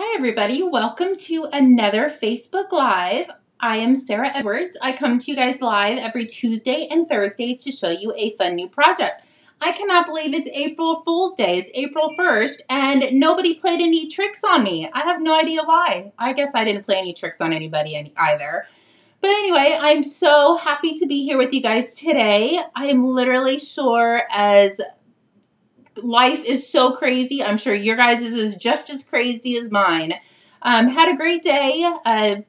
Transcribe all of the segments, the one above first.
Hi everybody, welcome to another Facebook Live. I am Sarah Edwards. I come to you guys live every Tuesday and Thursday to show you a fun new project. I cannot believe it's April Fool's Day. It's April 1st and nobody played any tricks on me. I have no idea why. I guess I didn't play any tricks on anybody either. But anyway, I'm so happy to be here with you guys today. I am literally sure as life is so crazy. I'm sure your guys' is just as crazy as mine. Had a great day.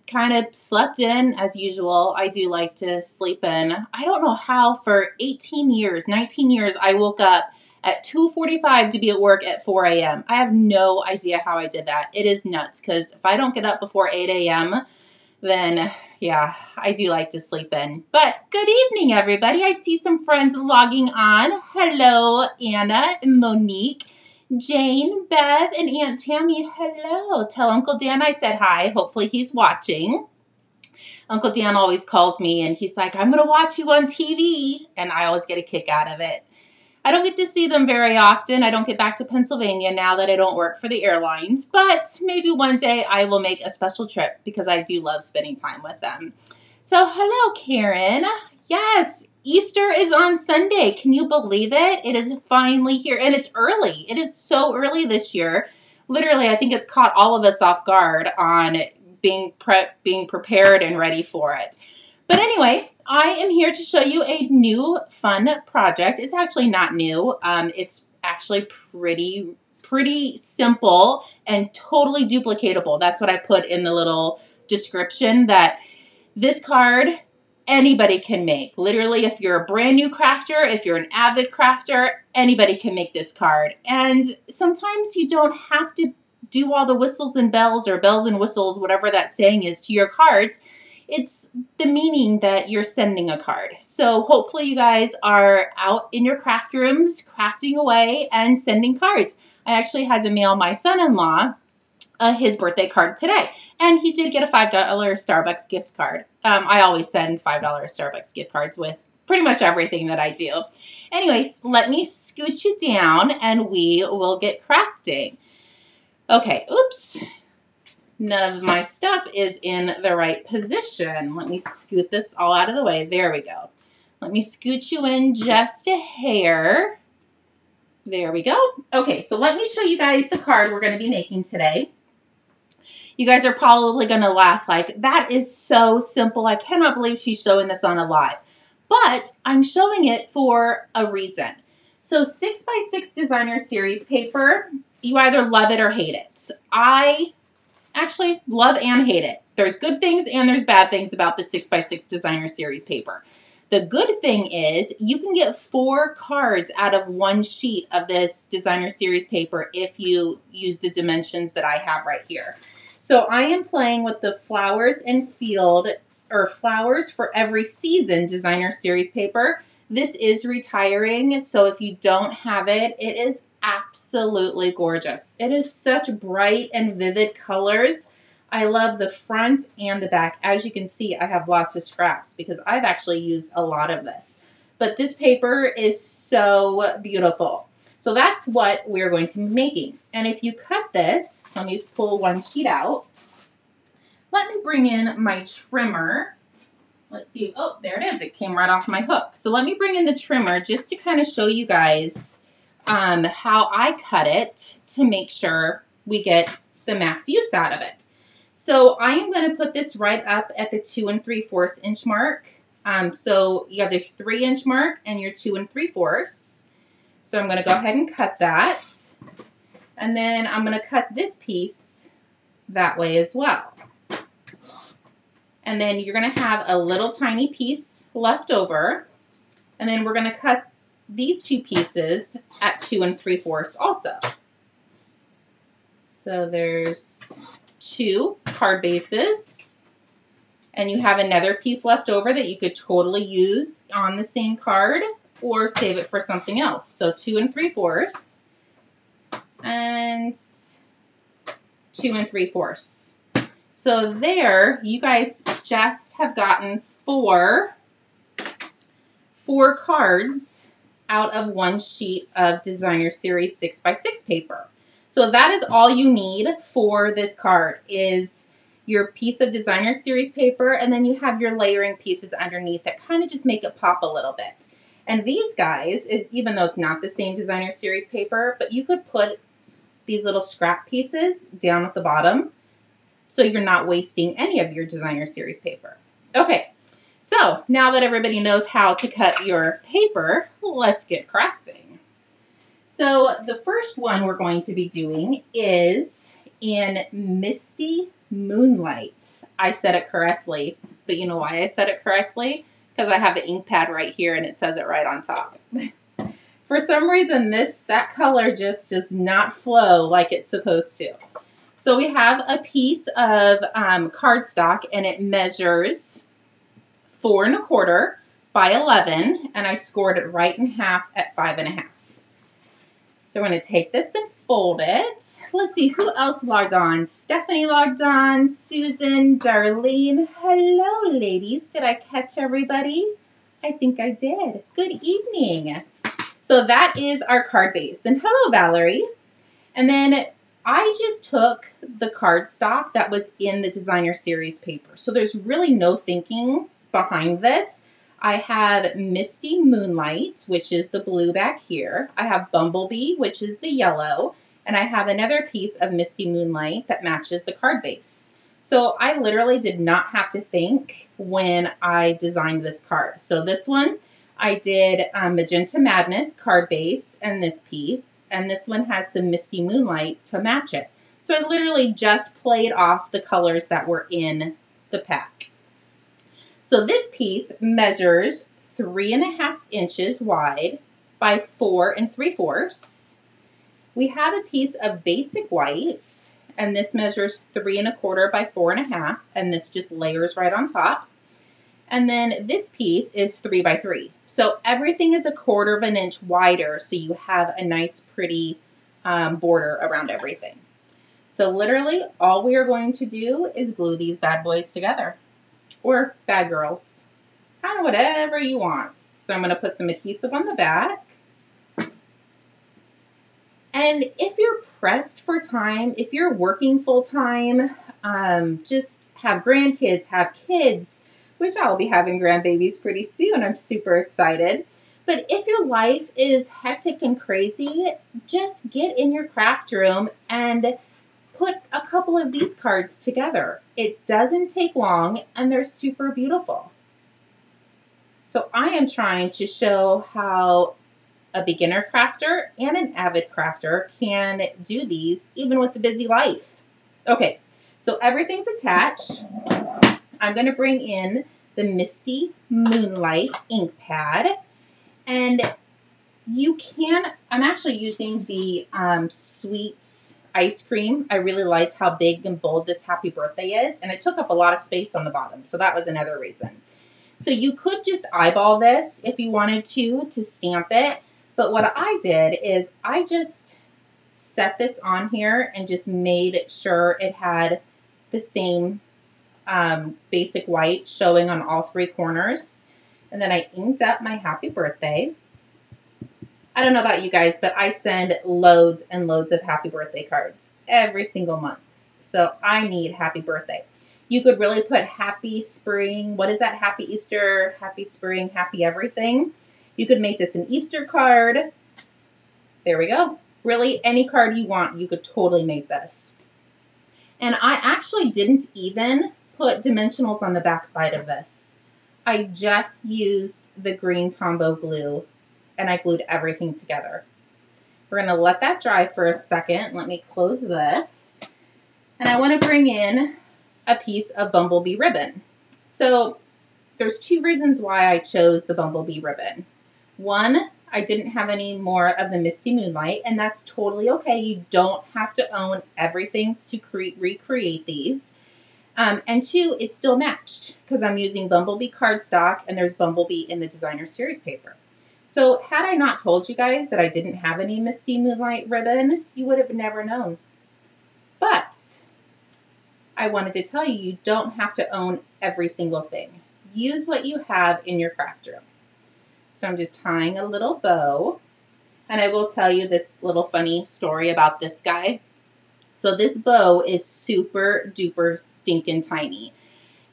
Kind of slept in as usual. I do like to sleep in. I don't know how for 18 years, 19 years, I woke up at 2:45 to be at work at 4 a.m. I have no idea how I did that. It is nuts because if I don't get up before 8 a.m., then yeah, I do like to sleep in. But good evening, everybody. I see some friends logging on. Hello, Anna and Monique, Jane, Bev, and Aunt Tammy. Hello. Tell Uncle Dan I said hi. Hopefully he's watching. Uncle Dan always calls me and he's like, I'm going to watch you on TV. And I always get a kick out of it. I don't get to see them very often. I don't get back to Pennsylvania now that I don't work for the airlines, but maybe one day I will make a special trip because I do love spending time with them. So hello, Karen. Yes, Easter is on Sunday. Can you believe it? It is finally here and it's early. It is so early this year. Literally, I think it's caught all of us off guard on being prepared and ready for it. But anyway, I am here to show you a new fun project. It's actually not new. It's actually pretty simple and totally duplicatable. That's what I put in the little description, that this card anybody can make. Literally, if you're a brand new crafter, if you're an avid crafter, anybody can make this card. And sometimes you don't have to do all the whistles and bells or bells and whistles, whatever that saying is, to your cards. It's the meaning that you're sending a card. So hopefully you guys are out in your craft rooms, crafting away and sending cards. I actually had to mail my son-in-law his birthday card today. And he did get a $5 Starbucks gift card. I always send $5 Starbucks gift cards with pretty much everything that I do. Anyways, let me scoot you down and we will get crafting. Okay, oops. None of my stuff is in the right position. Let me scoot this all out of the way. There we go. Let me scoot you in just a hair. There we go. Okay, so let me show you guys the card we're going to be making today. You guys are probably going to laugh like, that is so simple. I cannot believe she's showing this on a live. But I'm showing it for a reason. So 6x6 designer series paper, you either love it or hate it. I actually love and hate it. There's good things and there's bad things about the 6x6 designer series paper. The good thing is you can get 4 cards out of one sheet of this designer series paper if you use the dimensions that I have right here. So I am playing with the Flowers and Field, or Flowers for Every Season designer series paper. This is retiring, so if you don't have it, it is absolutely gorgeous. It is such bright and vivid colors. I love the front and the back. As you can see, I have lots of scraps because I've actually used a lot of this. But this paper is so beautiful. So that's what we're going to be making. And if you cut this, let me just pull one sheet out. Let me bring in my trimmer. Let's see. Oh, there it is. It came right off my hook. So let me bring in the trimmer just to kind of show you guys how I cut it to make sure we get the max use out of it. So I am going to put this right up at the 2 3/4 inch mark. So you have the 3-inch mark and your 2 3/4. So I'm going to go ahead and cut that. And then I'm going to cut this piece that way as well. And then you're going to have a little tiny piece left over. And then we're going to cut these 2 pieces at 2 3/4 also. So there's 2 card bases. And you have another piece left over that you could totally use on the same card or save it for something else. So 2 3/4 and 2 3/4. So there, you guys just have gotten 4 cards out of one sheet of designer series 6x6 paper. So that is all you need for this card is your piece of designer series paper, and then you have your layering pieces underneath that kind of just make it pop a little bit. And these guys, even though it's not the same designer series paper, but you could put these little scrap pieces down at the bottom so you're not wasting any of your designer series paper. Okay, so now that everybody knows how to cut your paper, let's get crafting. So the first one we're going to be doing is in Misty Moonlight. I said it correctly, but you know why I said it correctly? Because I have the ink pad right here and it says it right on top. For some reason, that color just does not flow like it's supposed to. So we have a piece of cardstock, and it measures 4 1/4 by 11, and I scored it right in half at 5 1/2. So we're going to take this and fold it. Let's see, who else logged on? Stephanie logged on, Susan, Darlene. Hello, ladies. Did I catch everybody? I think I did. Good evening. So that is our card base. And hello, Valerie. And then I just took the cardstock that was in the designer series paper. So there's really no thinking behind this. I have Misty Moonlight, which is the blue back here. I have Bumblebee, which is the yellow. And I have another piece of Misty Moonlight that matches the card base. So I literally did not have to think when I designed this card. So this one, I did Magenta Madness card base and this piece. And this one has some Misty Moonlight to match it. So I literally just played off the colors that were in the pack. So this piece measures 3 1/2 inches wide by 4 3/4. We have a piece of basic white, and this measures 3 1/4 by 4 1/2, and this just layers right on top. And then this piece is 3 by 3. So everything is 1/4 of an inch wider, so you have a nice pretty border around everything. So literally all we are going to do is glue these bad boys together. Or bad girls. Kind of whatever you want. So I'm going to put some adhesive on the back. And if you're pressed for time, if you're working full time, just have grandkids, have kids, which I'll be having grandbabies pretty soon. I'm super excited. But if your life is hectic and crazy, just get in your craft room and put a couple of these cards together. It doesn't take long, and they're super beautiful. So I am trying to show how a beginner crafter and an avid crafter can do these even with a busy life. Okay, so everything's attached. I'm going to bring in the Misty Moonlight ink pad, and you can, I'm actually using the Sweet Ice Cream. I really liked how big and bold this happy birthday is, and it took up a lot of space on the bottom, so that was another reason. So you could just eyeball this if you wanted to stamp it, but what I did is I just set this on here and just made sure it had the same basic white showing on all 3 corners, and then I inked up my happy birthday. I don't know about you guys, but I send loads and loads of happy birthday cards every single month. So I need happy birthday. You could really put happy spring. What is that? Happy Easter, happy spring, happy everything. You could make this an Easter card. There we go. Really, any card you want, you could totally make this. And I actually didn't even put dimensionals on the back side of this. I just used the green Tombow glue, and I glued everything together. We're going to let that dry for a second. Let me close this. And I want to bring in a piece of Bumblebee ribbon. So there's 2 reasons why I chose the Bumblebee ribbon. One, I didn't have any more of the Misty Moonlight, and that's totally okay. You don't have to own everything to recreate these. And 2, it's still matched because I'm using Bumblebee cardstock, and there's Bumblebee in the designer series paper. So had I not told you guys that I didn't have any Misty Moonlight ribbon, you would have never known. But I wanted to tell you, you don't have to own every single thing. Use what you have in your craft room. So I'm just tying a little bow. And I will tell you this little funny story about this guy. So this bow is super duper stinking tiny.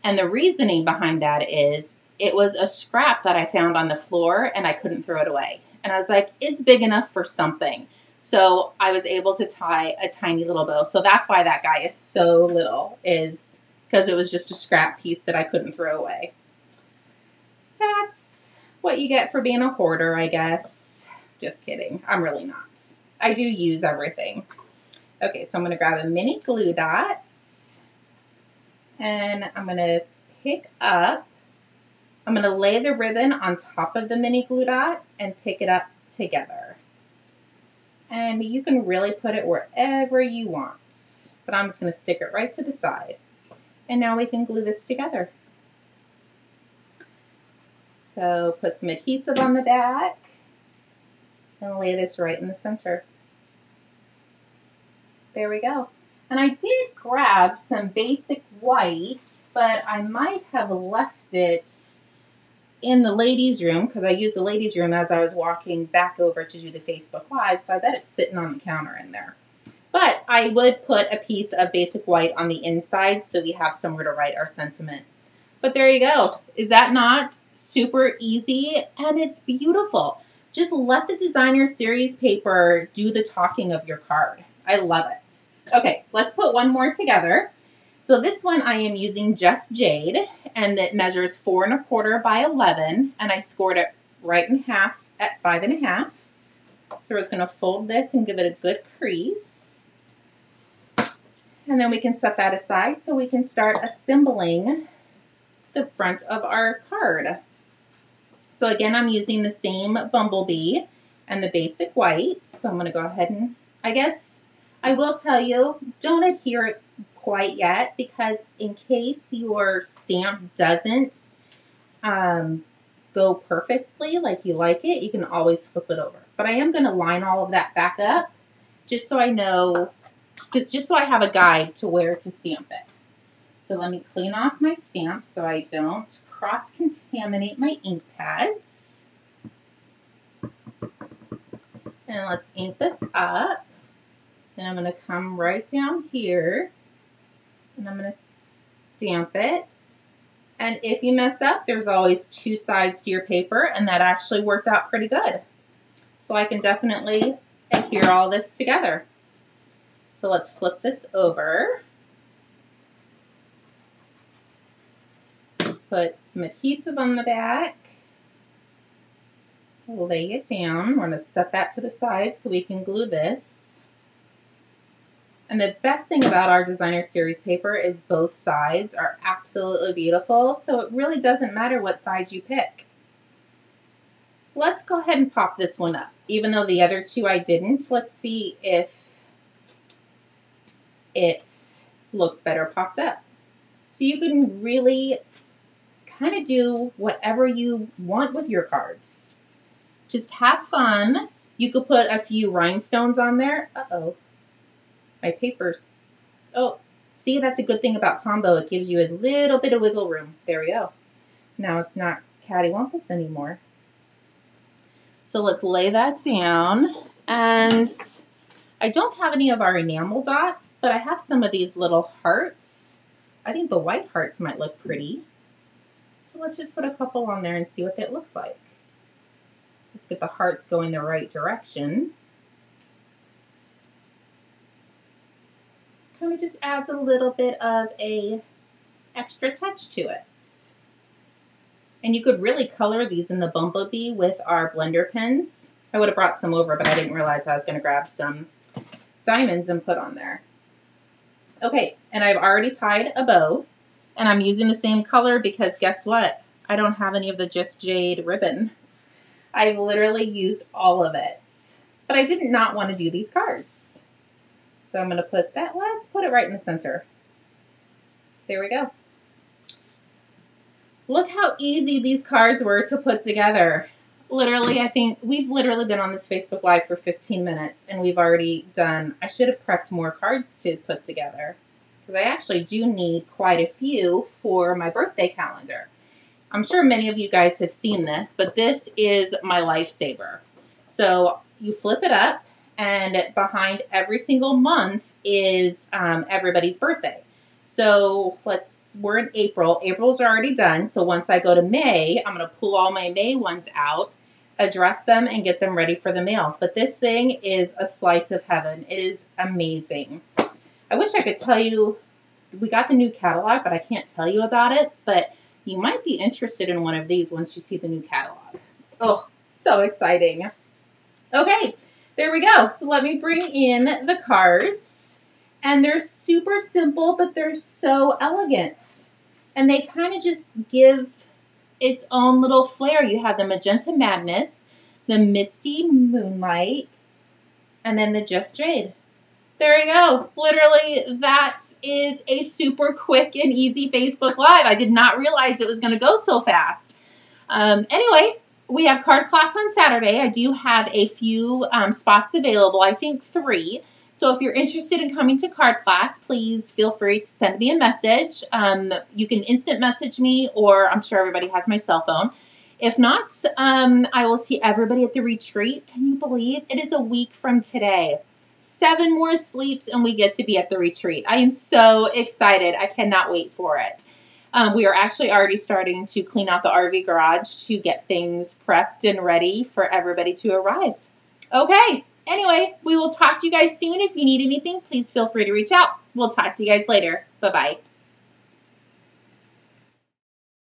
And the reasoning behind that is it was a scrap that I found on the floor and I couldn't throw it away. And I was like, it's big enough for something. So I was able to tie a tiny little bow. So that's why that guy is so little, is because it was just a scrap piece that I couldn't throw away. That's what you get for being a hoarder, I guess. Just kidding. I'm really not. I do use everything. Okay, so I'm going to grab a mini glue dot. And I'm going to pick up, I'm going to lay the ribbon on top of the mini glue dot and pick it up together. And you can really put it wherever you want. But I'm just going to stick it right to the side. And now we can glue this together. So put some adhesive on the back and lay this right in the center. There we go. And I did grab some basic white, but I might have left it in the ladies' room because I used the ladies' room as I was walking back over to do the Facebook Live, so I bet it's sitting on the counter in there. But I would put a piece of basic white on the inside so we have somewhere to write our sentiment. But there you go. Is that not super easy? And it's beautiful. Just let the designer series paper do the talking of your card. I love it. Okay, let's put one more together. So this one I am using Just Jade, and it measures 4 1/4 by 11, and I scored it right in half at 5 1/2. So we're just going to fold this and give it a good crease. And then we can set that aside so we can start assembling the front of our card. So again, I'm using the same bumblebee and the basic white. So I'm going to go ahead and, I guess I will tell you, don't adhere it quite yet, because in case your stamp doesn't go perfectly like you like it, you can always flip it over. But I am going to line all of that back up just so I know, just so I have a guide to where to stamp it. So let me clean off my stamp so I don't cross-contaminate my ink pads. And let's ink this up. And I'm going to come right down here and I'm going to stamp it. And if you mess up, there's always 2 sides to your paper, and that actually worked out pretty good. So I can definitely adhere all this together. So let's flip this over. Put some adhesive on the back. Lay it down. We're going to set that to the side so we can glue this. And the best thing about our designer series paper is both sides are absolutely beautiful, so it really doesn't matter what side you pick. Let's go ahead and pop this one up. Even though the other 2 I didn't, let's see if it looks better popped up. So you can really kind of do whatever you want with your cards. Just have fun. You could put a few rhinestones on there. Uh-oh. My paper. Oh, see, that's a good thing about Tombow. It gives you a little bit of wiggle room. There we go. Now it's not cattywampus anymore. So let's lay that down. And I don't have any of our enamel dots, but I have some of these little hearts. I think the white hearts might look pretty. So let's just put a couple on there and see what that looks like. Let's get the hearts going the right direction. Kind of just adds a little bit of a extra touch to it. And you could really color these in the bumblebee with our blender pens. I would have brought some over, but I didn't realize I was going to grab some diamonds and put on there. Okay, and I've already tied a bow, and I'm using the same color because guess what? I don't have any of the Just Jade ribbon. I've literally used all of it, but I did not want to do these cards. So I'm going to put that, let's put it right in the center. There we go. Look how easy these cards were to put together. Literally, I think we've literally been on this Facebook Live for 15 minutes and we've already done, I should have prepped more cards to put together because I actually do need quite a few for my birthday calendar. I'm sure many of you guys have seen this, but this is my lifesaver. So you flip it up, and behind every single month is everybody's birthday. So we're in April. April's already done. So once I go to May, I'm going to pull all my May ones out, address them, and get them ready for the mail. But this thing is a slice of heaven. It is amazing. I wish I could tell you, we got the new catalog, but I can't tell you about it. But you might be interested in one of these once you see the new catalog. Oh, so exciting. Okay, there we go. So let me bring in the cards. And they're super simple, but they're so elegant. And they kind of just give its own little flair. You have the Magenta Madness, the Misty Moonlight, and then the Just Jade. There you go. Literally, that is a super quick and easy Facebook Live. I did not realize it was going to go so fast. Anyway, we have card class on Saturday. I do have a few spots available, I think 3. So if you're interested in coming to card class, please feel free to send me a message. You can instant message me, or I'm sure everybody has my cell phone. If not, I will see everybody at the retreat. Can you believe it is a week from today? 7 more sleeps and we get to be at the retreat. I am so excited. I cannot wait for it. We are actually already starting to clean out the RV garage to get things prepped and ready for everybody to arrive. Okay. Anyway, we will talk to you guys soon. If you need anything, please feel free to reach out. We'll talk to you guys later. Bye-bye.